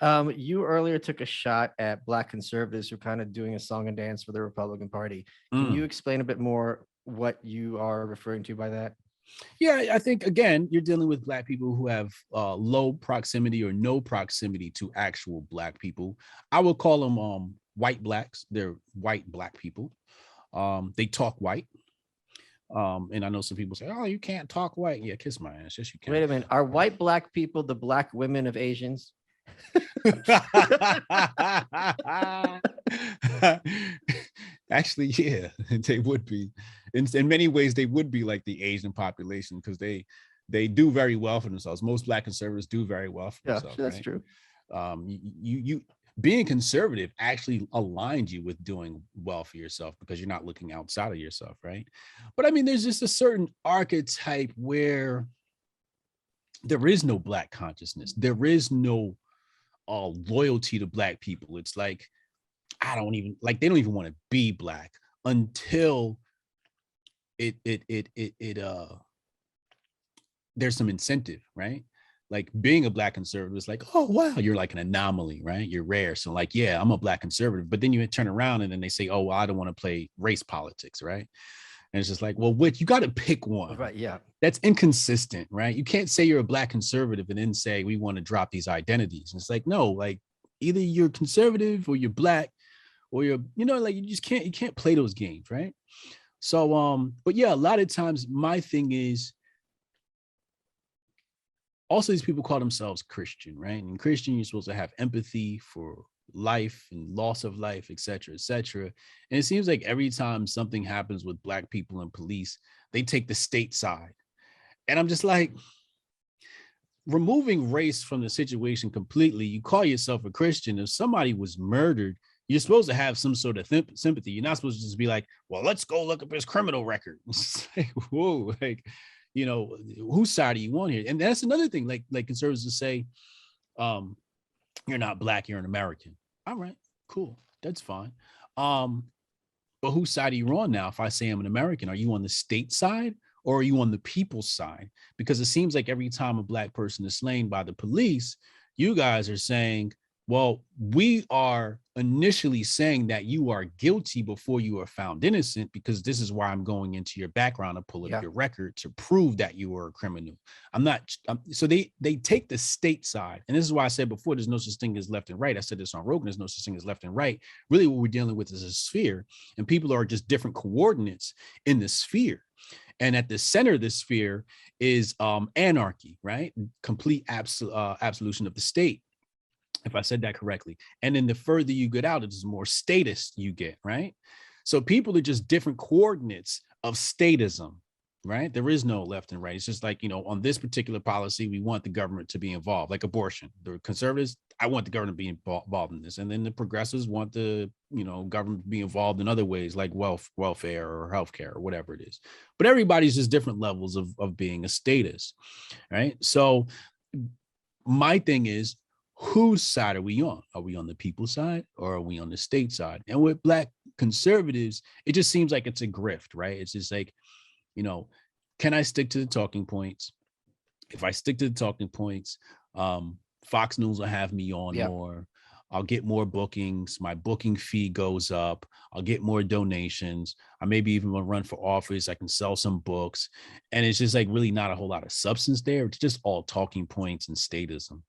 You earlier took a shot at Black conservatives who are kind of doing a song and dance for the Republican Party. Can you Mm. explain a bit more what you are referring to by that? Yeah, I think again, you're dealing with Black people who have low proximity or no proximity to actual Black people. I would call them white Blacks. They're white Black people. They talk white. And I know some people say, "Oh, you can't talk white." Yeah, kiss my ass. Yes, you can. Wait a minute. Are white Black people the Black women of Asians? Actually, yeah, they would be. In many ways, they would be like the Asian population because they do very well for themselves. Most Black conservatives do very well for Yeah, themselves, that's right? true. You being conservative actually aligned you with doing well for yourself because you're not looking outside of yourself, right? But I mean, there's just a certain archetype where there is no Black consciousness. There is no loyalty to Black people. It's like I don't even like they don't even want to be Black until it there's some incentive, right? Like being a Black conservative is like, oh wow, you're like an anomaly, right? You're rare. So like, yeah, I'm a Black conservative, but then you turn around and then they say, oh, well, I don't want to play race politics, right? And it's just like, well, which you got to pick one. Right. Yeah. That's inconsistent, right? You can't say you're a Black conservative and then say we want to drop these identities. And it's like, no, like either you're conservative or you're Black or you're, like you can't play those games, right? So, but yeah, a lot of times my thing is also these people call themselves Christian, right? And Christian, you're supposed to have empathy for life and loss of life, et cetera, et cetera. And it seems like every time something happens with Black people and police, they take the state side. And I'm just like, removing race from the situation completely, you call yourself a Christian. If somebody was murdered, you're supposed to have some sort of sympathy. You're not supposed to just be like, well, let's go look up his criminal record. Like, whoa, like, whose side are you on here? And that's another thing, like conservatives will say, you're not Black, you're an American. All right, cool. That's fine. But whose side are you on now? If I say I'm an American, are you on the state side or are you on the people's side? Because it seems like every time a Black person is slain by the police, you guys are saying, well, we are initially saying that you are guilty before you are found innocent, because this is why I'm going into your background to pull up your record to prove that you were a criminal. So they take the state side. And this is why I said before, there's no such thing as left and right. I said this on Rogan, there's no such thing as left and right. Really what we're dealing with is a sphere, and people are just different coordinates in the sphere. And at the center of the sphere is anarchy, right? Complete absolution of the state, if I said that correctly. And then the further you get out, it's more statist you get, right? So people are just different coordinates of statism, right? There is no left and right. It's just like, on this particular policy, we want the government to be involved, like abortion. The conservatives, I want the government to be involved in this. And then the progressives want the, government to be involved in other ways, like welfare or healthcare or whatever it is. But everybody's just different levels of being a statist, right? So my thing is, whose side are we on? Are we on the people's side or are we on the state side? And with Black conservatives, it just seems like it's a grift, right? It's just like, can I stick to the talking points? If I stick to the talking points, Fox News will have me on more. I'll get more bookings. My booking fee goes up. I'll get more donations. I maybe even want to run for office. I can sell some books. And it's just like really not a whole lot of substance there. It's just all talking points and statism.